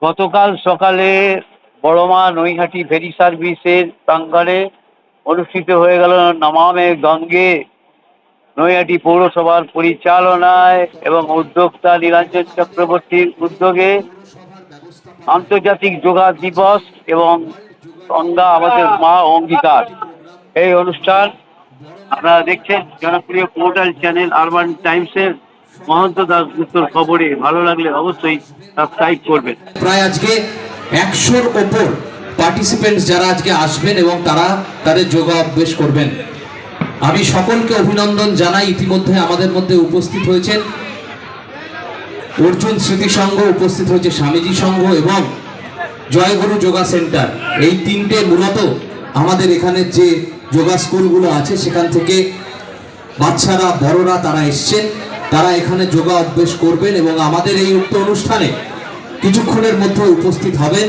গতকাল সকালে বড়মা নৈহাটি ফেরি সার্ভিসের প্রাঙ্গণে অনুষ্ঠিত হয়ে গেল নমামে গঙ্গে। নৈহাটি পৌরসভার পরিচালনায় এবং উদ্যোক্তা নীলাঞ্জন চক্রবর্তীর উদ্যোগে আন্তর্জাতিক যোগা দিবস এবং গঙ্গা আমাদের মা অঙ্গীকার এই অনুষ্ঠান আপনারা দেখছেন জনপ্রিয় পোর্টাল চ্যানেল আরবান টাইমসের মহন্ত দাশগুপ্তর খবরে। ভালো লাগলে অবশ্যই সাবস্ক্রাইব করবেন। প্রায় আজকে 100-র ওপর পার্টিসিপেন্টস যারা আজকে আসবেন এবং তারা তাদের যোগা অভ্যাস করবেন। আমি সকলকে অভিনন্দন জানাই। ইতিমধ্যে আমাদের মধ্যে উপস্থিত হয়েছেন অর্জুন স্মৃতি সংঘ, উপস্থিত হয়েছে স্বামীজি সংঘ এবং জয়গুরু যোগা সেন্টার। এই তিনটে মূলত আমাদের এখানে যে যোগা স্কুলগুলো আছে সেখান থেকে বাচ্চারা বড়রা তারা এসছেন, তারা এখানে যোগা অভ্যাস করবেন এবং আমাদের এই উক্ত অনুষ্ঠানে কিছুক্ষণের মধ্যে উপস্থিত হবেন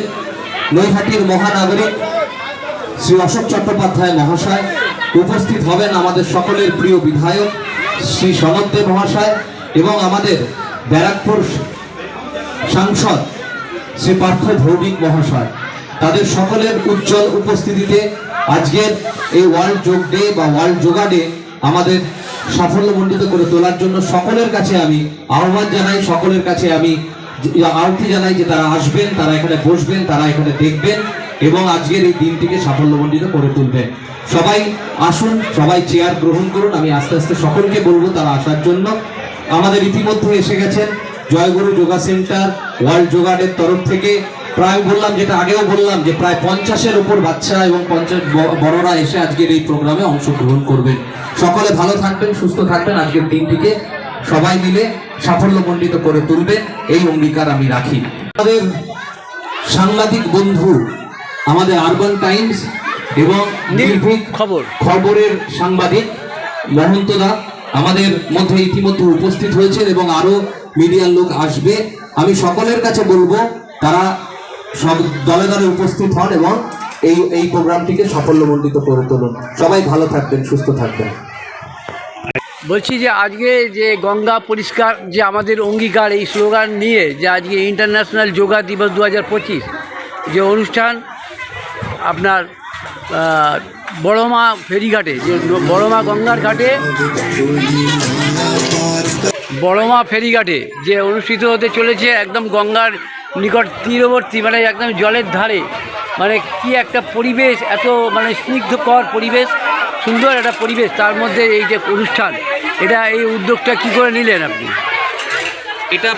নৈহাটির মহানাগরিক শ্রী অশোক চট্টোপাধ্যায় মহাশয়, উপস্থিত হবেন আমাদের সকলের প্রিয় বিধায়ক শ্রী সনদদেব মহাশয় এবং আমাদের ব্যারাকপুর সাংসদ শ্রী পার্থ ভৌমিক মহাশয়। তাদের সকলের উজ্জ্বল উপস্থিতিতে আজকের এই ওয়ার্ল্ড যোগ ডে বা ওয়ার্ল্ড যোগা ডে আমাদের সাফল্যমণ্ডিত করে তোলার জন্য সকলের কাছে আমি আহ্বান জানাই, সকলের কাছে আমি আহ্বান জানাই যে তারা আসবেন, তারা এখানে বসবেন, তারা এখানে দেখবেন এবং আজকের এই দিনটিকে সাফল্যমণ্ডিত করে তুলবেন। সবাই আসুন, সবাই চেয়ার গ্রহণ করুন। আমি আস্তে আস্তে সকলকে বলবো তারা আসার জন্য। আমাদের ইতিমধ্যে এসে গেছেন জয়গুরু যোগা সেন্টার ওয়ার্ল্ড যোগা ডের তরফ থেকে প্রায় বললাম, যেটা আগেও বললাম, যে প্রায় 50-এর উপর বাচ্চা এবং 50 বড়রা এসে আজকের এই প্রোগ্রামে অংশগ্রহণ করবেন। সকলে ভালো থাকবেন, সুস্থ থাকবেন, আজকের দিনটিকে সবাই মিলে সাফল্যমণ্ডিত করে তুলবেন এই অঙ্গীকার আমি রাখি। আমাদের সাংবাদিক বন্ধু, আমাদের আরবান টাইমস এবং নির্ভীক খবরের সাংবাদিক মহন্তদা আমাদের মধ্যে ইতিমধ্যে উপস্থিত হয়েছেন এবং আরো মিডিয়ার লোক আসবে। আমি সকলের কাছে বলবো তারা সব দলে দলে উপস্থিত হন এবং এই প্রোগ্রামটিকে সাফল্যমণ্ডিত করে তুলুন। সবাই ভালো থাকবেন, সুস্থ থাকবেন। বলছি যে আজকে যে গঙ্গা পরিষ্কার যে আমাদের অঙ্গীকার, এই স্লোগান নিয়ে যে আজকে ইন্টারন্যাশনাল যোগা দিবস 2025 যে অনুষ্ঠান আপনার বড়মা ফেরিঘাটে, যে বড়মা গঙ্গার ঘাটে, বড়মা ফেরিঘাটে যে অনুষ্ঠিত হতে চলেছে, একদম গঙ্গার নিকট তীরবর্তী, মানে একদম জলের ধারে, মানে কি একটা পরিবেশ, এত মানে স্নিগ্ধকর পরিবেশ, সুন্দর একটা পরিবেশ, তার মধ্যে এই যে অনুষ্ঠান, এটা এই উদ্যোগটা কি করে নিলেন আপনি? এটা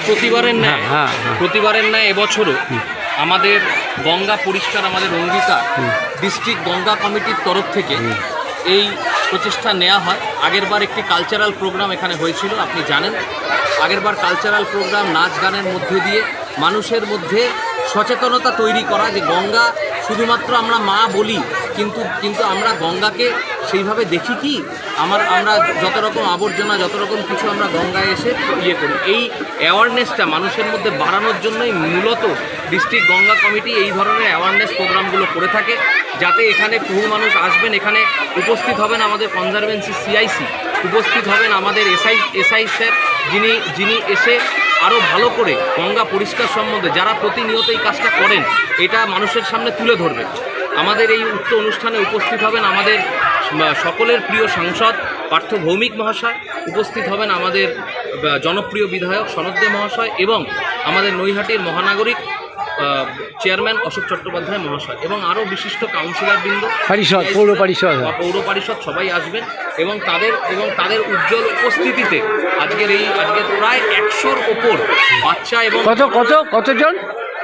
প্রতিবারের ন্যায় এবছরও আমাদের গঙ্গা পরিষ্কার আমাদের অঙ্গীকার ডিস্ট্রিক্ট গঙ্গা কমিটির তরফ থেকে এই প্রচেষ্টা নেওয়া হয়। আগেরবার একটি কালচারাল প্রোগ্রাম এখানে হয়েছিল, আপনি জানেন। আগেরবার কালচারাল প্রোগ্রাম নাচ গানের মধ্যে দিয়ে মানুষের মধ্যে সচেতনতা তৈরি করা, যে গঙ্গা শুধুমাত্র আমরা মা বলি, কিন্তু আমরা গঙ্গাকে সেইভাবে দেখি কি, আমরা যত রকম আবর্জনা, যত রকম কিছু আমরা গঙ্গায় এসে করি। এই অ্যাওয়ারনেসটা মানুষের মধ্যে বাড়ানোর জন্যই মূলত ডিস্ট্রিক্ট গঙ্গা কমিটি এই ধরনের অ্যাওয়ারনেস প্রোগ্রামগুলো করে থাকে, যাতে এখানে বহু মানুষ আসবেন। এখানে উপস্থিত হবেন আমাদের কনজারভেন্সি সিআইসি, উপস্থিত হবেন আমাদের এসআই স্যার, যিনি এসে আরও ভালো করে গঙ্গা পরিষ্কার সম্বন্ধে, যারা প্রতিনিয়ত এই কাজটা করেন, এটা মানুষের সামনে তুলে ধরবেন। আমাদের এই উক্ত অনুষ্ঠানে উপস্থিত হবেন আমাদের সকলের প্রিয় সাংসদ পার্থ ভৌমিক মহাশয়, উপস্থিত হবেন আমাদের জনপ্রিয় বিধায়ক সনদদেব মহাশয় এবং আমাদের নৈহাটির মহানাগরিক চেয়ারম্যান অশোক চট্টোপাধ্যায় মহাশয় এবং আরও বিশিষ্ট কাউন্সিলর বৃন্দ, পৌর পরিষদ সবাই আসবেন এবং তাদের উজ্জ্বল উপস্থিতিতে আজকের প্রায় 100-র ওপর বাচ্চা এবং কতজন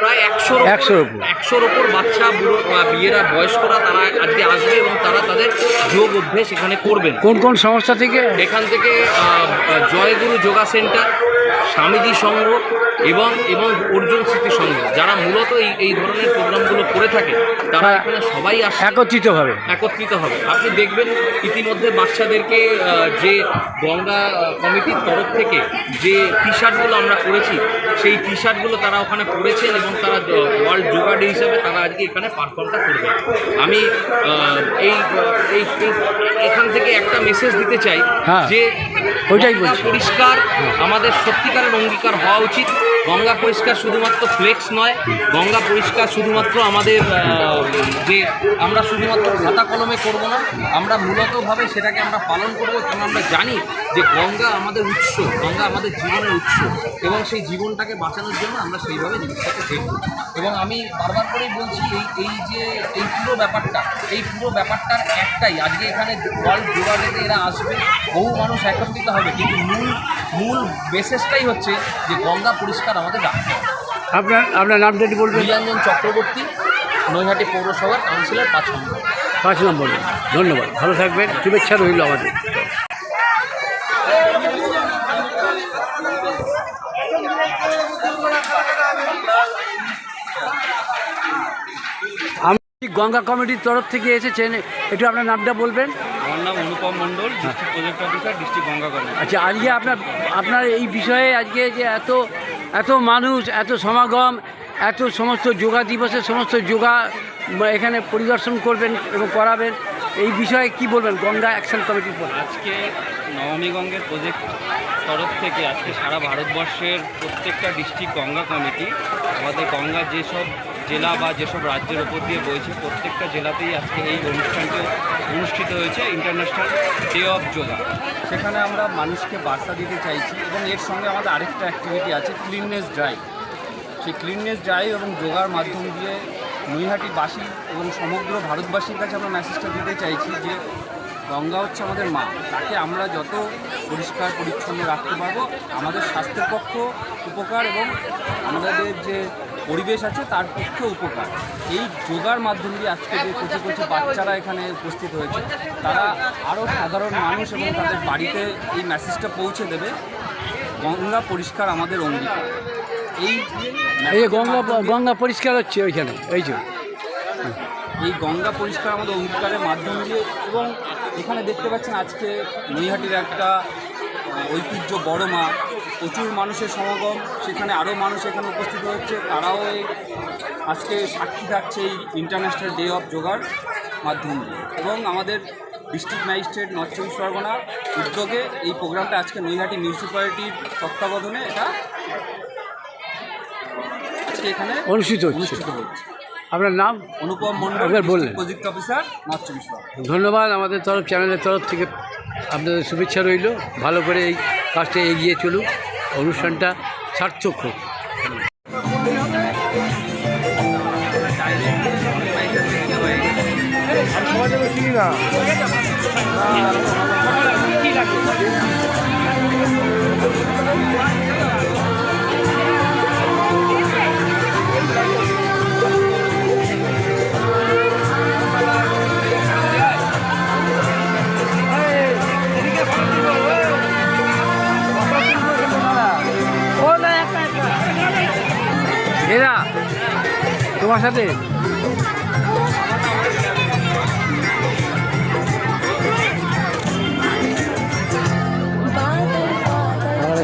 প্রায় 100-র ওপর বাচ্চা, বুড়ো, বিয়েরা, বয়স্করা তারা আজকে আসবে এবং তারা তাদের যোগ অভ্যেস এখানে করবেন। কোন সংস্থা থেকে? এখান থেকে জয়গুরু যোগা সেন্টার, স্বামীজি সংঘ এবং অর্জুন স্মৃতি সংঘ, যারা মূলত এই ধরনের প্রোগ্রামগুলো করে থাকে, তারা এখানে সবাই একত্রিত হবে। আপনি দেখবেন ইতিমধ্যে বাচ্চাদেরকে যে গঙ্গা কমিটির তরফ থেকে যে টি শার্টগুলো আমরা করেছি, সেই টি শার্টগুলো তারা ওখানে পরেছেন এবং তারা ওয়ার্ল্ড যোগা ডে হিসাবে তারা আজকে এখানে পারফর্মটা করবে। আমি এখান থেকে একটা মেসেজ দিতে চাই যে পরিষ্কার আমাদের সত্যি সত্যিকারের অঙ্গীকার হওয়া উচিত। গঙ্গা পরিষ্কার শুধুমাত্র ফ্লেক্স নয়, গঙ্গা পরিষ্কার শুধুমাত্র আমাদের যে আমরা শুধুমাত্র খাতা কলমে করব না, আমরা মূলতভাবে সেটাকে আমরা পালন করব, কারণ আমরা জানি যে গঙ্গা আমাদের উৎস, গঙ্গা আমাদের জীবনের উৎস, এবং সেই জীবনটাকে বাঁচানোর জন্য আমরা সেইভাবে জিনিসটাকে দেখব। এবং আমি বারবার করেই বলছি এই পুরো ব্যাপারটার একটাই, আজকে এখানে ওয়ার্ল্ড যোগা ডেতে এরা আসবে, বহু মানুষ একত্রিত হবে, কিন্তু মূল বেসিসটাই হচ্ছে যে গঙ্গা পরিষ্কার আমাদের রাখতে হবে। আপনার নামটা কি বলবেন? নীলাঞ্জন চক্রবর্তী, নৈহাটি পৌরসভার কাউন্সিলর 5 নম্বর। ধন্যবাদ, ভালো থাকবেন, শুভেচ্ছা রইল আমাদের। আমি গঙ্গা কমিটির তরফ থেকে এসেছেন, একটু আপনার নামটা বলবেন? আমার নাম Anupam Mondal, district project officer, district Ganga committee. আচ্ছা, আজকে আপনার এই বিষয়ে আজকে যে এত মানুষ, এত সমাগম, এত সমস্ত যোগা দিবসের সমস্ত যোগা এখানে পরিদর্শন করবেন এবং করাবেন, এই বিষয়ে কি বলবেন গঙ্গা অ্যাকশন কমিটির পর? আজকে নবমী গঙ্গের প্রজেক্ট তরফ থেকে আজকে সারা ভারতবর্ষের প্রত্যেকটা ডিস্ট্রিক্ট গঙ্গা কমিটি, আমাদের গঙ্গা যেসব জেলা বা যেসব রাজ্যের ওপর দিয়ে বইছে প্রত্যেকটা জেলাতেই আজকে এই অনুষ্ঠানটি অনুষ্ঠিত হয়েছে, ইন্টারন্যাশনাল ডে অফ যোগা। সেখানে আমরা মানুষকে বার্তা দিতে চাইছি, এবং এর সঙ্গে আমাদের আরেকটা অ্যাক্টিভিটি আছে, ক্লিননেস ড্রাইভ। সেই ক্লিননেস ড্রাইভ এবং যোগার মাধ্যম দিয়ে নৈহাটিবাসী এবং সমগ্র ভারতবাসীর কাছে আমরা মেসেজটা দিতে চাইছি যে গঙ্গা হচ্ছে আমাদের মা, তাকে আমরা যত পরিষ্কার পরিচ্ছন্ন রাখতে পারবো আমাদের স্বাস্থ্যের পক্ষ উপকার, এবং আমাদের যে পরিবেশ আছে তার পক্ষে উপকার। এই যোগার মাধ্যম দিয়ে আজকে যে কিছু বাচ্চারা এখানে উপস্থিত হয়েছে, তারা আরও সাধারণ মানুষ এবং তাদের বাড়িতে এই মেসেজটা পৌঁছে দেবে, গঙ্গা পরিষ্কার আমাদের অঙ্গীকার। এই গঙ্গা পরিষ্কার হচ্ছে ওইখানে, এই গঙ্গা পরিষ্কার আমাদের অঙ্গীকারের মাধ্যম দিয়ে, এবং এখানে দেখতে পাচ্ছেন আজকে নৈহাটির একটা ঐতিহ্য বড় মা, প্রচুর মানুষের সমাগম, সেখানে আরও মানুষ এখানে উপস্থিত হচ্ছে, তারাও আজকে সাক্ষী থাকছে এই ইন্টারন্যাশনাল ডে অফ যোগার মাধ্যম দিয়ে। এবং আমাদের ডিস্ট্রিক্ট ম্যাজিস্ট্রেট নর্থ চব্বিশ পরগনা উদ্যোগে এই প্রোগ্রামটা আজকে নৈহাটি মিউনিসিপ্যালিটির তত্ত্বাবধানে এটা আজকে এখানে অনুষ্ঠিত হচ্ছে। আপনার নাম? অনুপম মণ্ডল, বললেন, প্রজেক্ট অফিসার, নর্থ চব্বিশ পরগনা। ধন্যবাদ। আমাদের চ্যানেলের তরফ থেকে আপনাদের শুভেচ্ছা রইল, ভালো করে এই কাজটা এগিয়ে চলুক, অনুষ্ঠানটা সার্থক হোক। এরা তোমার সাথে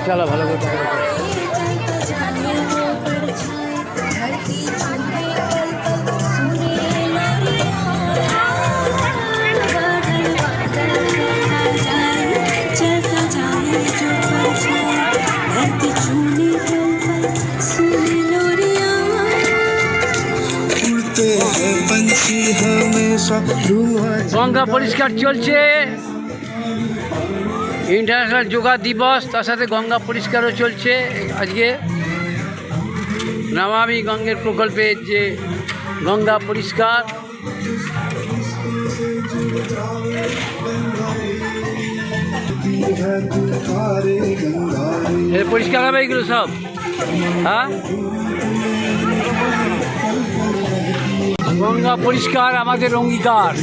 চলো ভালো করে। গঙ্গা পরিষ্কার চলছে, ইন্টারন্যাশনাল যোগা দিবস, তার সাথে গঙ্গা পরিষ্কারও চলছে। আজকে নমামি গঙ্গের প্রকল্পের যে গঙ্গা পরিষ্কার, পরিষ্কার হবে এগুলো সব। হ্যাঁ, গঙ্গা পরিষ্কার আমাদের অঙ্গীকার।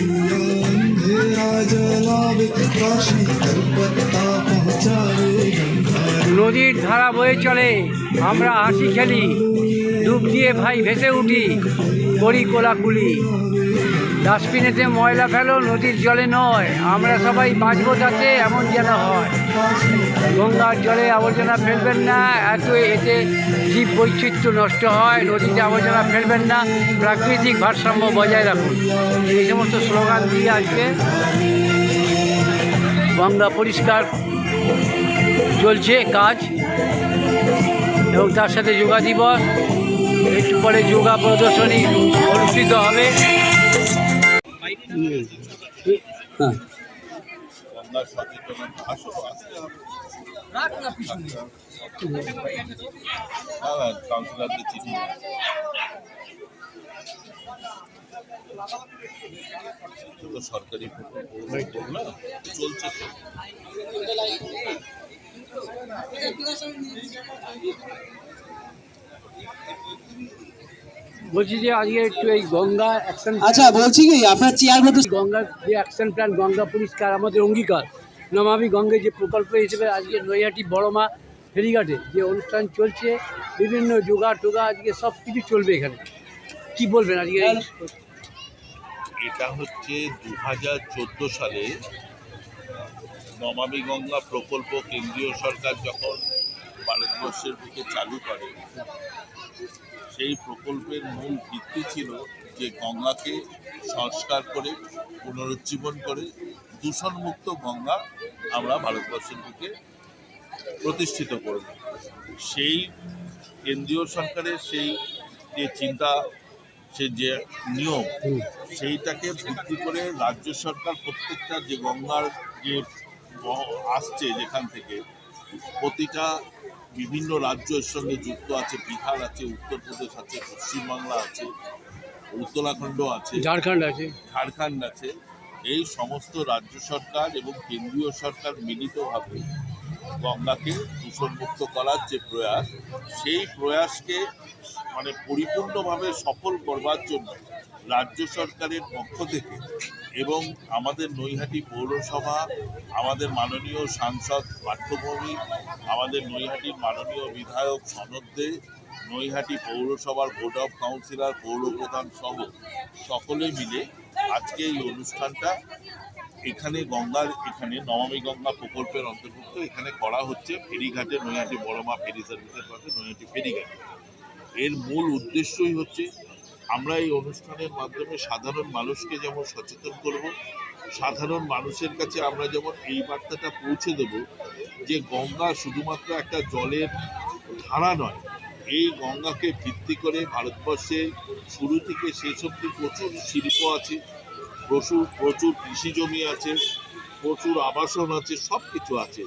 নদীর ধারা বয়ে চলে, আমরা হাসি খেলি, ডুব দিয়ে ভাই ভেসে উঠি, করি কোলাকুলি। ডাস্টবিনেতে ময়লা ফেলো, নদীর জলে নয়, আমরা সবাই বাঁচবো তাতে, এমন যেন হয়। গঙ্গার জলে আবর্জনা ফেলবেন না, এতে জীব বৈচিত্র্য নষ্ট হয়। নদীতে আবর্জনা ফেলবেন না, প্রাকৃতিক ভারসাম্য বজায় রাখুন। এই সমস্ত স্লোগান দিয়ে আজকে গঙ্গা পরিষ্কার চলছে কাজ। এবং তার সাথে যোগা দিবস, একটু পরে যোগা প্রদর্শনী অনুষ্ঠিত হবে। হ্যাঁ, গঙ্গা সচেতনতা আসো আসতে হবে। কাউন্সিলরদের চিঠি তো সরকারি প্রকল্প না চলছে তো। বলছি যে আজকে একটু এই গঙ্গা অ্যাকশন, আচ্ছা বলছি কি আপনার চেয়ার মতো গঙ্গার যে অ্যাকশন প্ল্যান, গঙ্গা পরিষ্কার আমাদের অঙ্গীকার, নমামি গঙ্গে যে প্রকল্প হিসেবে আজকে নৈহাটি বড়মা ফেরিঘাটে যে অনুষ্ঠান চলছে, বিভিন্ন যোগা টোগা আজকে সব কিছু চলবে এখানে, কি বলবেন আজকে? এটা হচ্ছে 2014 সালে নমামি গঙ্গা প্রকল্প কেন্দ্রীয় সরকার যখন ভারতবর্ষের বুকে চালু করে, সেই প্রকল্পের মূল ভিত্তি ছিল যে গঙ্গাকে সংস্কার করে পুনরুজ্জীবন করে দূষণমুক্ত গঙ্গা আমরা ভারতবর্ষের বুকে প্রতিষ্ঠিত করব। সেই কেন্দ্রীয় সরকারের সেই যে চিন্তা, সে যে নিয়ম, সেইটাকে ভিত্তি করে রাজ্য সরকার প্রত্যেকটা যে গঙ্গার যে আসছে যেখান থেকে, প্রতিটা বিভিন্ন রাজ্যের সঙ্গে যুক্ত আছে, বিহার আছে, উত্তরপ্রদেশ আছে, পশ্চিমবাংলা আছে, উত্তরাখণ্ড আছে, ঝাড়খণ্ড আছে, এই সমস্ত রাজ্য সরকার এবং কেন্দ্রীয় সরকার মিলিতভাবে গঙ্গাকে দূষণমুক্ত করার যে প্রয়াস, সেই প্রয়াসকে মানে পরিপূর্ণভাবে সফল করবার জন্য রাজ্য সরকারের পক্ষ থেকে এবং আমাদের নৈহাটি পৌরসভা, আমাদের মাননীয় সাংসদ পার্থভৌমিক, আমাদের নৈহাটির মাননীয় বিধায়ক সনদ দে, নৈহাটি পৌরসভার বোর্ড অফ কাউন্সিলর, পৌরপ্রধান সহ সকলে মিলে আজকে এই অনুষ্ঠানটা এখানে এখানে নমামি গঙ্গা প্রকল্পের অন্তর্ভুক্ত এখানে করা হচ্ছে ফেরিঘাটে, নৈহাটি বড়মা ফেরি সার্ভিসের পাশে নৈহাটি ফেরিঘাটে। এর মূল উদ্দেশ্যই হচ্ছে আমরা এই অনুষ্ঠানের মাধ্যমে সাধারণ মানুষকে যেমন সচেতন করব, সাধারণ মানুষের কাছে আমরা যেমন এই বার্তাটা পৌঁছে দেব যে গঙ্গা শুধুমাত্র একটা জলের ধারা নয়, এই গঙ্গাকে ভিত্তি করে ভারতবর্ষে শুরু থেকে শেষ অবধি প্রচুর শিল্প আছে, প্রচুর কৃষি জমি আছে, প্রচুর আবাসন আছে, সব কিছু আছে,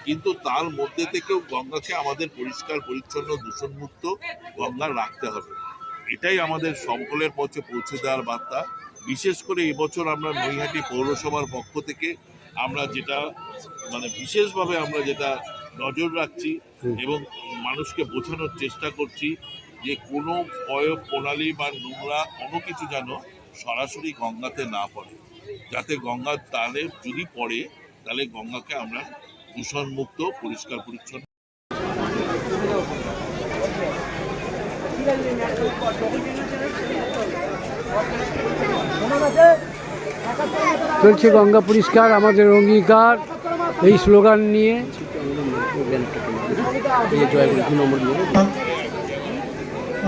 কিন্তু তার মধ্যে থেকেও গঙ্গাকে আমাদের পরিষ্কার পরিচ্ছন্ন দূষণমুক্ত গঙ্গা রাখতে হবে। এটাই আমাদের সকলের পক্ষে পৌঁছে দেওয়ার বার্তা। বিশেষ করে এবছর আমরা নৈহাটি পৌরসভার পক্ষ থেকে আমরা যেটা মানে বিশেষভাবে আমরা যেটা নজর রাখছি এবং মানুষকে বোঝানোর চেষ্টা করছি যে কোনো পয়ঃ প্রণালী বা নোংরা কোনো কিছু যেন সরাসরি গঙ্গাতে না পড়ে, যাতে গঙ্গার তালে যদি পড়ে তাহলে গঙ্গাকে আমরা দূষণমুক্ত পরিষ্কার পরিচ্ছন্ন। চলছে গঙ্গা পরিষ্কার আমাদের অঙ্গীকার, এই স্লোগান নিয়ে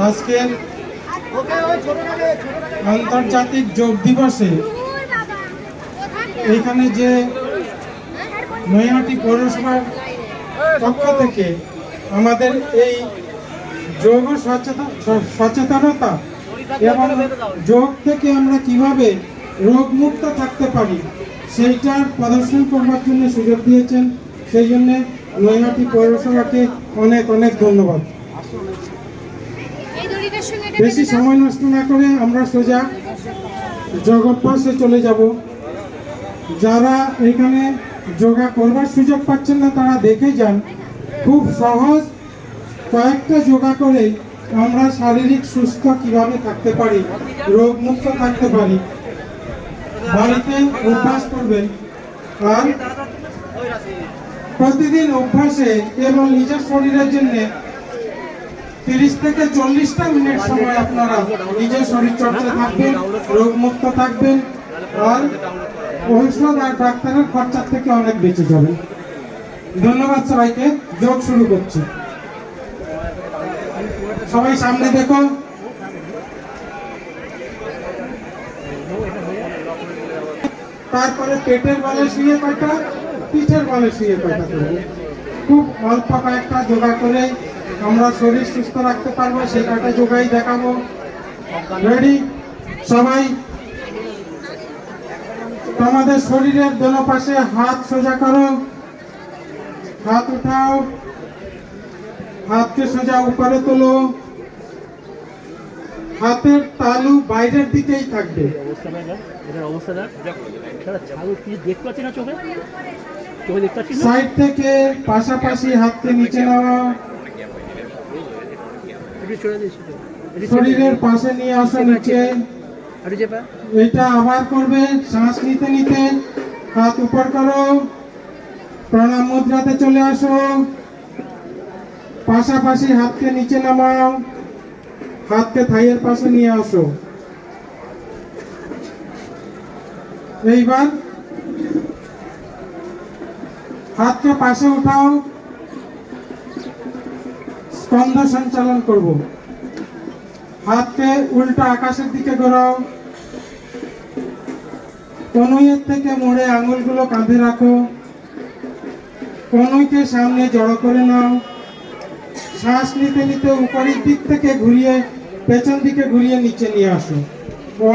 আজকে আন্তর্জাতিক যোগ দিবসে এখানে যে নৈহাটি পৌরসভার পক্ষ থেকে আমাদের এই যোগ সচেতনতা এবং যোগ থেকে আমরা কিভাবে রোগমুক্ত থাকতে পারি সেইটার প্রদর্শন করবার জন্য সুযোগ দিয়েছেন, সেই জন্য নৈহাটি পৌরসভাকে অনেক অনেক ধন্যবাদ। বেশি সময় নষ্ট না করে আমরা সোজা যোগাভ্যাসে চলে যাব। যারা এখানে যোগা করবার সুযোগ পাচ্ছেন না তারা দেখে যান, খুব সহজ কয়েকটা যোগা করে আমরা শারীরিক সুস্থ কিভাবে থাকতে পারি, রোগমুক্ত থাকতে পারি। বাড়িতে অভ্যাস করবেন আর প্রতিদিন অভ্যাসে এবং নিজের শরীরের জন্য 30 থেকে 40টা মিনিট সময় আপনারা নিজের শরীর চর্চা থাকবেন, রোগমুক্ত থাকবেন আর ঔষধ আর ডাক্তারের খরচার থেকে অনেক বেঁচে যাবেন। ধন্যবাদ সবাইকে। যোগ শুরু করছি। সবাই সামনে দেখো। তারপরে পেটের বলে শুয়ে কয়টা, পিঠের বলে শুয়ে কয়টা করবে। খুব অল্প কয়েকটা যোগা করে আমরা শরীর সুস্থ রাখতে পারবো সেই কটা যোগাই দেখাবো। রেডি সবাই? তোমাদের শরীরের দোনো পাশে হাত সোজা করো, হাত উঠাও, হাতকে সোজা উপরে তোলো, হাতের তালু বাইরের দিকেই থাকবে। সাইড থেকে পাশাপাশি হাতকে নিচে নাও, শরীরের পাশে নিয়ে আসো নিচে। এটা আবার করবে, শ্বাস নিতে নিতে হাত উপর করো, প্রণাম মুদ্রাতে চলে আসো, পাশাপাশি হাতকে নিচে নামাও, হাতকে থাইয়ের পাশে নিয়ে আসো। এইবার হাতকে পাশে উঠাও, স্কন্ধ সঞ্চালন করব। হাতকে উল্টা আকাশের দিকে ঘোরাও, কনুইয়ের থেকে মোড়ে আঙুলগুলো কাঁধে রাখো, কনুইকে সামনে জড়ো করে নাও। শ্বাস নিতে নিতে উপরের দিক থেকে ঘুরিয়ে পেছন দিকে ঘুরিয়ে নিচে নিয়ে আসো।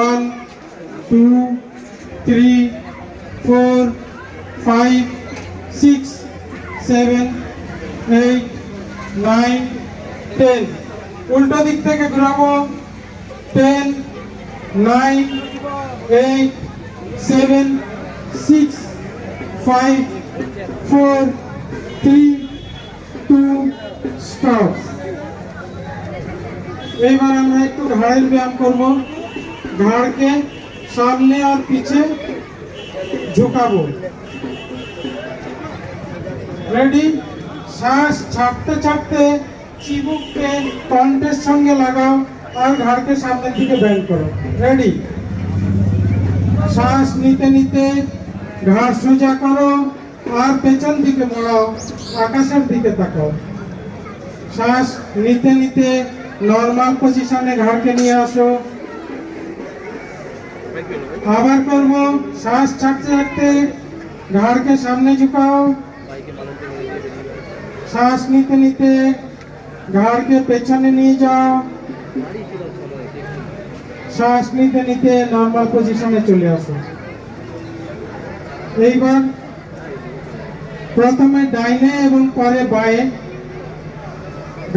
1 2 3 4 5 6 7 8 9 10। উল্টো দিক থেকে ঘুরাবো। 10 9 8 7 6 5 4 3 2 স্টপ। এইবার আমরা একটু ঘাড়ের ব্যায়াম করব। ঘাড়কে সামনে আর পিছে ঝুঁকাবো। রেডি? শ্বাস ছাড়তে ছাড়তে চিবুককে কণ্ঠের সঙ্গে লাগাও আর ঘাড়কে সামনের দিকে ব্যান্ড করো। রেডি? শ্বাস নিতে নিতে ঘাড় সোজা করো আর পেছন দিকে মোড়াও, আকাশের দিকে তাকাও। শ্বাস নিতে নিতে নর্মাল পজিশনে ঘাড়কে নিয়ে আসো। আবার করব, শ্বাস ছাড়তে ছাড়তে ঘাড়কে সামনে ঝুঁকাও, শ্বাস নিতে নিতে ঘাড়কে পেছনে নিয়ে যাও, শ্বাস নিতে নিতে নর্মাল পজিশনে চলে আসো। এইবার প্রথমে ডাইনে এবং পরে বাঁয়ে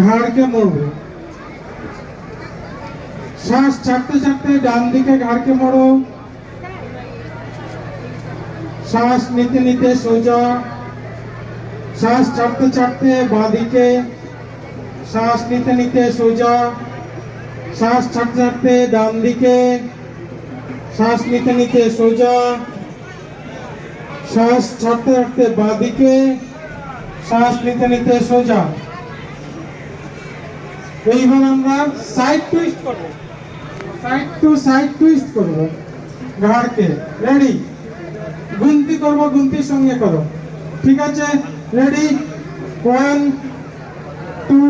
ঘাড়কে মোড়বে। শ্বাস ছাড়তে ছাড়তে ডান দিকে ঘাড়কে মোড়ো, শ্বাস নিতে নিতে সোজা, শ্বাস ছাড়তে ছাড়তে বাঁ দিকে, শ্বাস নিতে নিতে সোজা, শ্বাস ছাড়তে ছাড়তে ডান দিকে, শ্বাস নিতে নিতে সোজা, শ্বাস ছাড়তে ছাড়তে বাঁ দিকে, শ্বাস নিতে নিতে সোজা। এইবার আমরা সাইড টুইস্ট করব, সাইড টু সাইড টুইস্ট করব ঘাড়কে। রেডি? গুনতি করব, গুনতির সঙ্গে করো। ঠিক আছে? রেডি? 1 2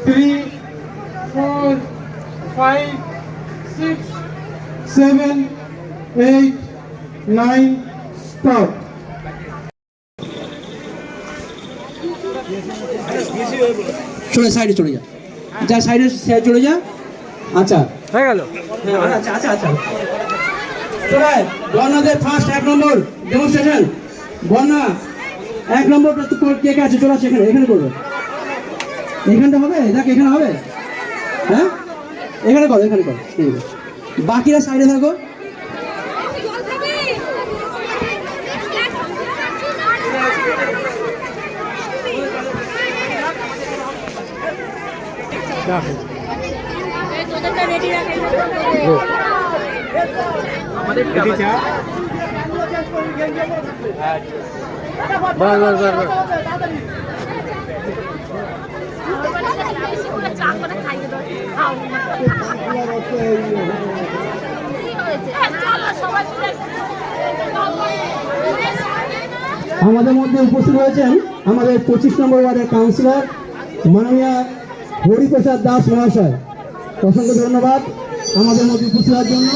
3 4 5 6 7 8 9 স্টপ। চলে সাইডে চলে যা, যা সাইডে চলে যা। আচ্ছা হয়ে গেল। আচ্ছা আচ্ছা আচ্ছা চলে বন্যাদের ফার্স্ট 1 নম্বর ডেমনস্ট্রেশন। বন্যা 1 নম্বরটা তো কে কে আছে? চলে আসে এখানে, এখানে করবে। এখানটা হবে, দেখ এখানে হবে। হ্যাঁ এখানে করো, এখানে করো। বাকিরা সাইডে থাকো। আমাদের মধ্যে উপস্থিত হয়েছেন আমাদের 25 নম্বর ওয়ার্ডের কাউন্সিলর মাননীয় হরিপ্রসাদ দাস মহাশয়। অসংখ্য ধন্যবাদ আমাদের মধ্যে উপস্থিত হওয়ার জন্য।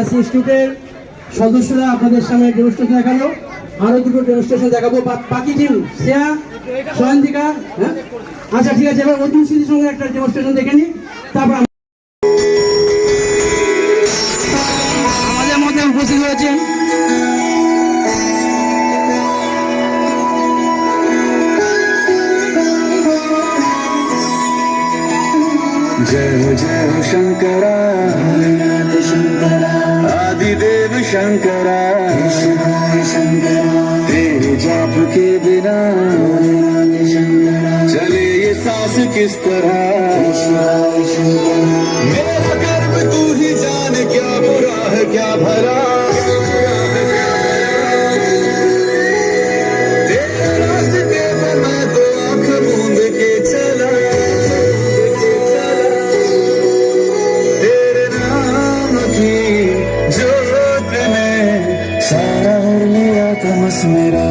গার্লস ইনস্টিটিউটের সদস্যরা আপনাদের সামনে ডেমনস্ট্রেশন দেখালো, আরো দুটো ডেমনস্ট্রেশন দেখাবো। বাকি টিম শ্রেয়া, সয়ন্তিকা, হ্যাঁ আচ্ছা ঠিক আছে, এবার অর্জুন স্মৃতির সঙ্গে একটা ডেমনস্ট্রেশন দেখে নিই, তারপর আমাদের মধ্যে উপস্থিত হয়েছেন जय हो शंकरा आदिदेव शंकरा तेरे जाप के बिना चले ये सांस किस तरह मेरा कर्म तू ही जान, क्या बुरा है क्या भला तेरे रास्ते में मैं तो आंख मूंद के चला, सारा हर लिया तमस मेरा।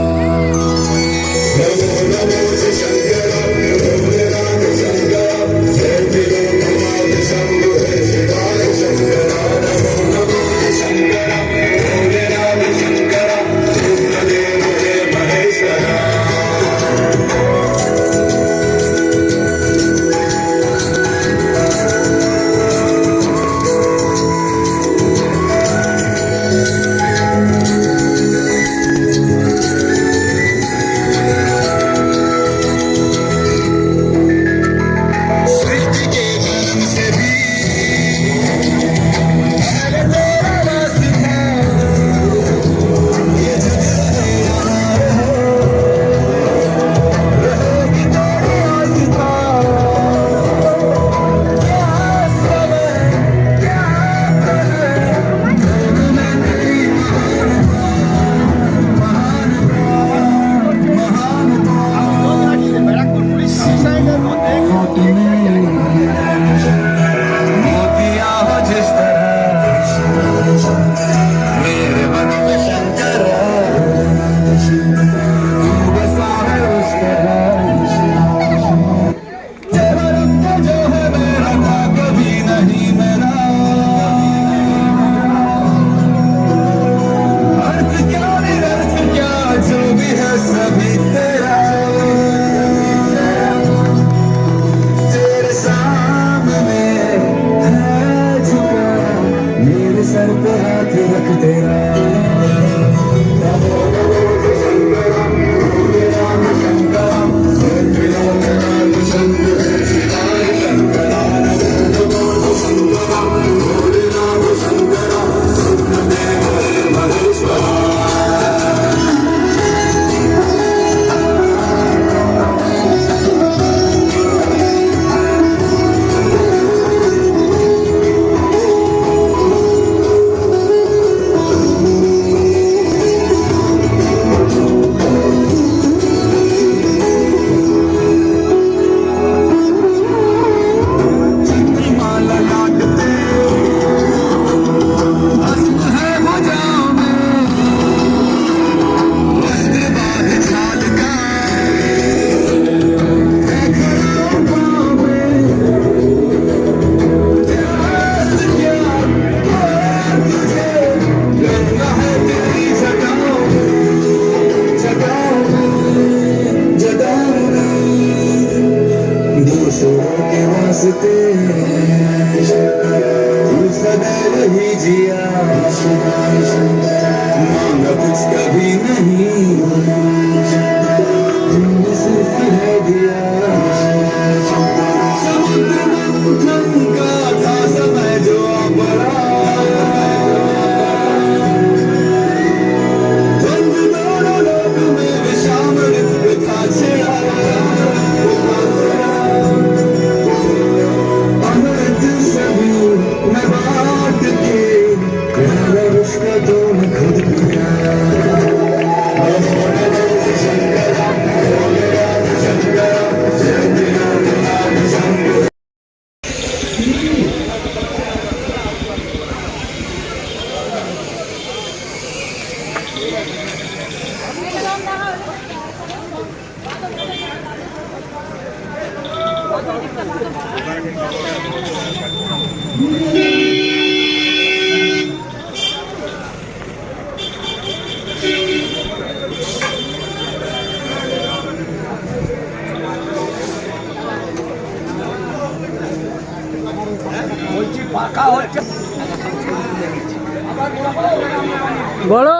বলো।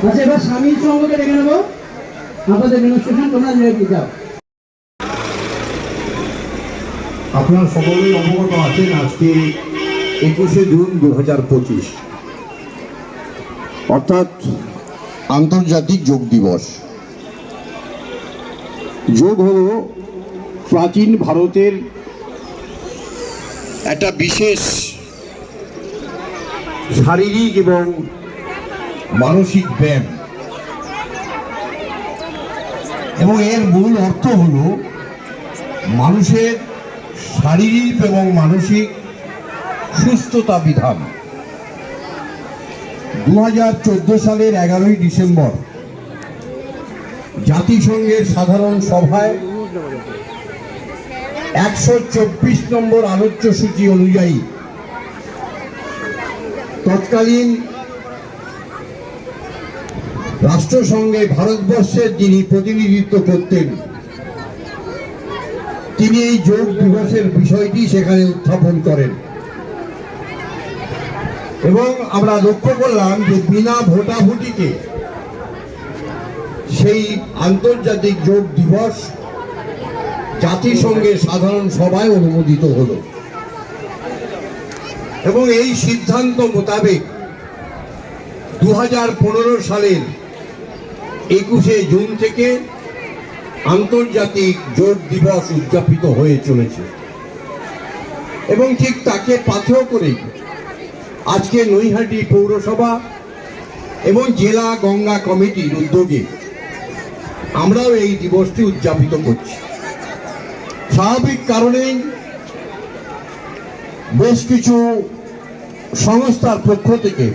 আচ্ছা, এবার স্বামী সঙ্গকে ডেকে নেবো। আপনাদের ডেমনস্ট্রেশন তোমরা রেডি যাও। আপনারা সকলেই অবগত আছেন আজকে 21শে জুন 2025, অর্থাৎ আন্তর্জাতিক যোগ দিবস। যোগ হল প্রাচীন ভারতের একটা বিশেষ শারীরিক এবং মানসিক ব্যায়াম, এবং এর মূল অর্থ হল মানুষের শারীরিক এবং মানসিক সুস্থতা বিধান। 2014 সালের 11ই ডিসেম্বর জাতিসংঘের সাধারণ সভায় 124 নম্বর আলোচ্য সূচি অনুযায়ী তৎকালীন রাষ্ট্রসংঘে ভারতবর্ষের যিনি প্রতিনিধিত্ব করতেন তিনি এই যোগ দিবসের বিষয়টি সেখানে উত্থাপন করেন, এবং আমরা লক্ষ্য করলাম যে বিনা ভোটাভুটিতে সেই আন্তর্জাতিক যোগ দিবস জাতিসংঘের সাধারণ সভায় অনুমোদিত হল, এবং এই সিদ্ধান্ত মোতাবেক 2015 সালের 21শে জুন থেকে আন্তর্জাতিক যোগ দিবস উদযাপিত হয়ে চলেছে। এবং ঠিক তাকে পাথেয় করে আজকে নৈহাটি পৌরসভা এবং জেলা গঙ্গা কমিটির উদ্যোগে আমরাও এই দিবসটি উদযাপিত করছি। স্বাভাবিক কারণেই বেশ কিছু সংস্থার পক্ষ থেকে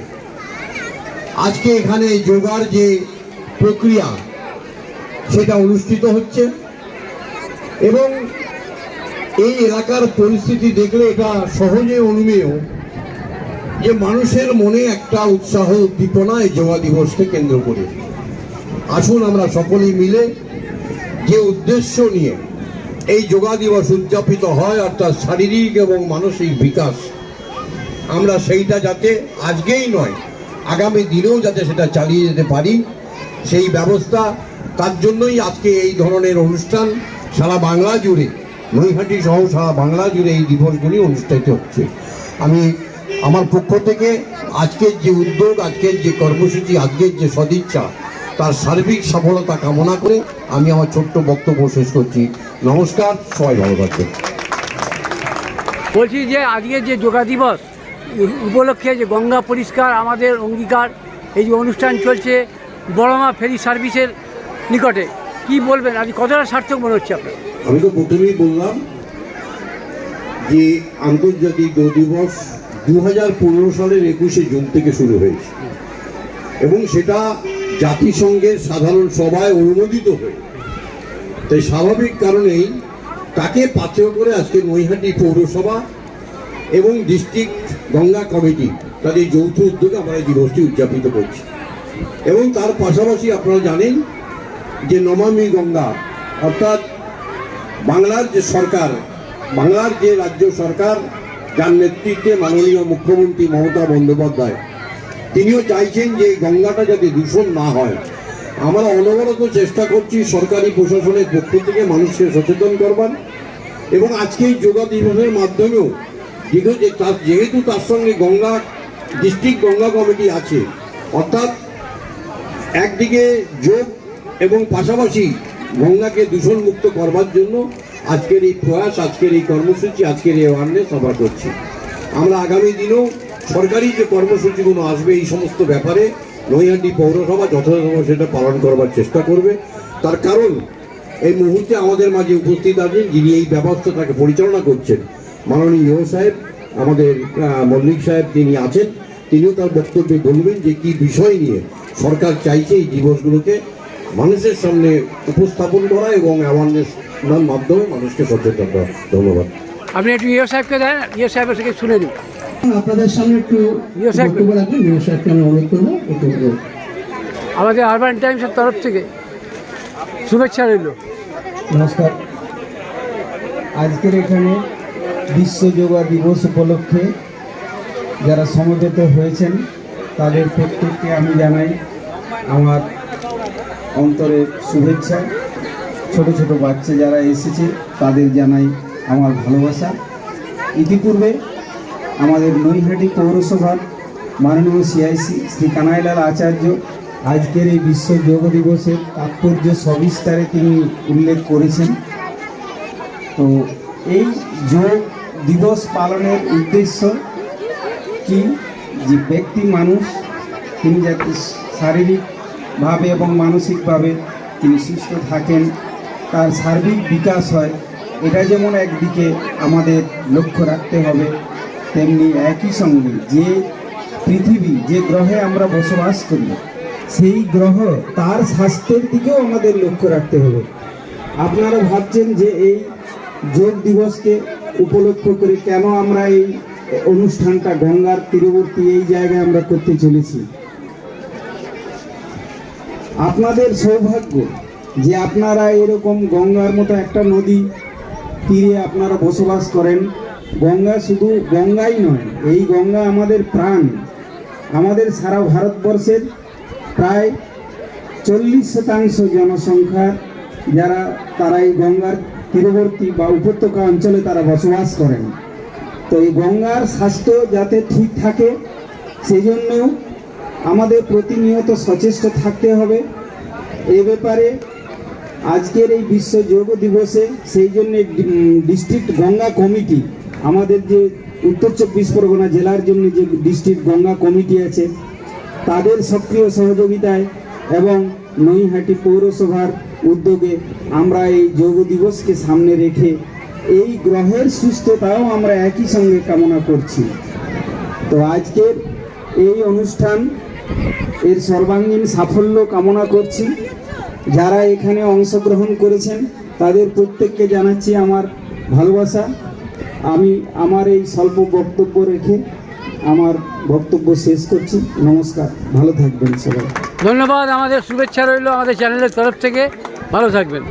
আজকে এখানে যোগার যে প্রক্রিয়া সেটা অনুষ্ঠিত হচ্ছে, এবং এই এলাকার পরিস্থিতি দেখলে এটা সহজে অনুমেয় যে মানুষের মনে একটা উৎসাহ উদ্দীপনা এই যোগা দিবসকে কেন্দ্র করে। আসুন আমরা সকলেই মিলে যে উদ্দেশ্য নিয়ে এই যোগা দিবস উদযাপিত হয়, অর্থাৎ শারীরিক এবং মানসিক বিকাশ, আমরা সেইটা যাতে আজকেই নয় আগামী দিনেও যাতে সেটা চালিয়ে যেতে পারি সেই ব্যবস্থা, তার জন্যই আজকে এই ধরনের অনুষ্ঠান সারা বাংলা জুড়ে, নৈহাটি সহ সারা বাংলা জুড়ে এই দিবসগুলি অনুষ্ঠিত হচ্ছে। আমি আমার পক্ষ থেকে আজকের যে উদ্যোগ, আজকের যে কর্মসূচি, আজকের যে সদিচ্ছা, তার সার্বিক সফলতা কামনা করে আমি আমার ছোট্ট বক্তব্য শেষ করছি। নমস্কার, সবাই ভালো থাকবেন। বলছি যে আজকের যে যোগা দিবস উপলক্ষে যে গঙ্গা পরিষ্কার আমাদের অঙ্গীকার, এই যে অনুষ্ঠান চলছে বড়মা ফেরি সার্ভিসের নিকটে, কি বলবেন? আজ কতটা সার্থক মনে হচ্ছে আপনার? আমি তো প্রথমেই বললাম যে আন্তর্জাতিক যোগ দিবস 2015 সালের 21শে জুন থেকে শুরু হয়েছে, এবং সেটা জাতিসংঘের সাধারণ সভায় অনুমোদিত হয়ে, তাই স্বাভাবিক কারণেই তাকে পাথেয় করে আজকে নৈহাটি পৌরসভা এবং ডিস্ট্রিক্ট গঙ্গা কমিটি তাদের যৌথ উদ্যোগে আমরা এই দিবসটি উদযাপিত করছি। এবং তার পাশাপাশি আপনারা জানেন যে নমামি গঙ্গা, অর্থাৎ বাংলার যে সরকার, বাংলার যে রাজ্য সরকার, যার নেতৃত্বে মাননীয় মুখ্যমন্ত্রী মমতা বন্দ্যোপাধ্যায়, তিনিও চাইছেন যে গঙ্গাটা যাতে দূষণ না হয়। আমরা অনবরত চেষ্টা করছি সরকারি প্রশাসনের পক্ষ থেকে মানুষকে সচেতন করবার, এবং আজকে এই যোগা দিবসের মাধ্যমেও যেহেতু তার সঙ্গে গঙ্গা ডিস্ট্রিক্ট গঙ্গা কমিটি আছে, অর্থাৎ একদিকে যোগ এবং পাশাপাশি গঙ্গাকে দূষণ মুক্ত করবার জন্য আজকের এই প্রয়াস, আজকের এই কর্মসূচি, আজকের এই অ্যাওয়ারনেস আমরা করছি। আমরা আগামী দিনেও সরকারি যে কর্মসূচিগুলো আসবে এই সমস্ত ব্যাপারে নৈহাটি পৌরসভা যথাযথভাবে সেটা পালন করবার চেষ্টা করবে। তার কারণ এই মুহূর্তে আমাদের মাঝে উপস্থিত আছেন যিনি এই ব্যবস্থাটাকে পরিচালনা করছেন, মাননীয় ইও সাহেব, আমাদের মল্লিক সাহেব তিনি আছেন, তিনিও তার বক্তব্যে বলবেন যে কি বিষয় নিয়ে সরকার চাইছে এই দিবসগুলোকে মানুষের সামনে উপস্থাপন করা এবং অ্যাওয়ারনেস মাধ্যমে মানুষকে সচেতন করা। ধন্যবাদ। আপনি একটু ইয়ে সাহেবকে দেন, ইয়ে সাহেবের থেকে শুনে নিন। আপনাদের সামনে একটু ইয়ে সাহেব। বক্তব্য রাখবেন, ইয়ে সাহেবকে আমি অনুরোধ করবো একটু। আমাদের আরবান টাইমসের তরফ থেকে শুভেচ্ছা রইল। নমস্কার। আজকের এখানে বিশ্ব যোগা দিবস উপলক্ষে যারা সমবেত হয়েছেন তাদের প্রত্যেককে আমি জানাই আমার অন্তরের শুভেচ্ছা। ছোট ছোট বাচ্চা যারা এসেছে তাদের জানাই আমার ভালোবাসা। ইতিপূর্বে আমাদের নৈহাটি পৌরসভার মাননীয় সিআইসি শ্রী কানাইলাল আচার্য আজকের এই বিশ্ব যোগ দিবসের তাৎপর্য সবিস্তারে তিনি উল্লেখ করেছেন। তো এই যোগ দিবস পালনের উদ্দেশ্য কি, যে ব্যক্তি মানুষ তিনি যাতে শারীরিকভাবে এবং মানসিকভাবে তিনি সুস্থ থাকেন, তার সার্বিক বিকাশ হয়, এটা যেমন একদিকে আমাদের লক্ষ্য রাখতে হবে, তেমনি একই সঙ্গে যে পৃথিবী, যে গ্রহে আমরা বসবাস করি, সেই গ্রহ তার স্বাস্থ্যের দিকেও আমাদের লক্ষ্য রাখতে হবে। আপনারা ভাবছেন যে এই যোগ দিবসকে উপলক্ষ করে কেন আমরা এই অনুষ্ঠানটা গঙ্গার তীরবর্তী এই জায়গায় আমরা করতে চলেছি। আপনাদের সৌভাগ্য যে আপনারা এরকম গঙ্গার মতো একটা নদী তীরে আপনারা বসবাস করেন। গঙ্গা শুধু গঙ্গাই নয়, এই গঙ্গা আমাদের প্রাণ। আমাদের সারা ভারতবর্ষের প্রায় 40% জনসংখ্যা যারা তারা এই গঙ্গার তীরবর্তী বা উপত্যকা অঞ্চলে তারা বসবাস করেন। তো এই গঙ্গার স্বাস্থ্য যাতে ঠিক থাকে সেই জন্যেও আমাদের প্রতিনিয়ত সচেষ্ট থাকতে হবে। এ ব্যাপারে আজকের এই বিশ্ব যোগ দিবসে সেই জন্য ডিস্ট্রিক্ট গঙ্গা কমিটি, আমাদের যে উত্তর 24 পরগনা জেলার জন্য যে ডিস্ট্রিক্ট গঙ্গা কমিটি আছে, তাদের সক্রিয় সহযোগিতায় এবং নৈহাটি পৌরসভার উদ্যোগে আমরা এই যোগ দিবসকে সামনে রেখে এই গ্রহের সুস্থতাও আমরা একই সঙ্গে কামনা করছি। তো আজকের এই অনুষ্ঠান এর সর্বাঙ্গীন সাফল্য কামনা করছি। যারা এখানে অংশগ্রহণ করেছেন তাদের প্রত্যেককে জানাচ্ছি আমার ভালোবাসা। আমি আমার এই স্বল্প বক্তব্য রেখে আমার বক্তব্য শেষ করছি। নমস্কার, ভালো থাকবেন সবাই। ধন্যবাদ, আমাদের শুভেচ্ছা রইল আমাদের চ্যানেলের তরফ থেকে। ভালো থাকবেন।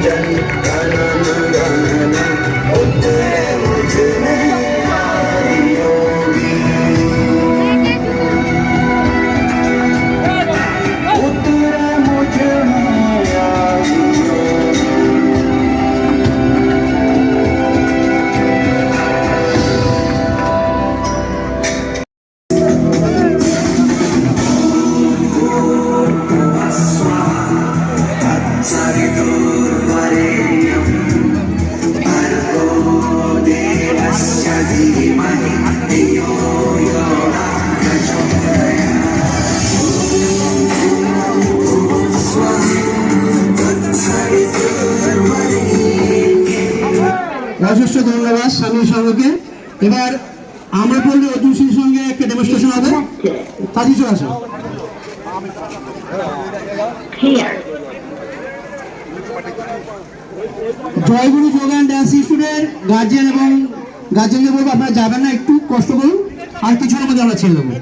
जनन যথেষ্ট ধন্যবাদ স্বামী সঙ্গকে। এবার আমরা পড়লে অর্জুন সঙ্গে একটা ডেমনস্ট্রেশন হবে, কাজী চলে আসো। জয়গুরু যোগান ডান্স ইনস্টিটিউটের গার্জিয়ান এবং গার্জিয়ানকে বলবো আপনারা যাবেন না, একটু কষ্ট করুন, আর কিছুর মধ্যে আমরা ছেড়ে দেবো।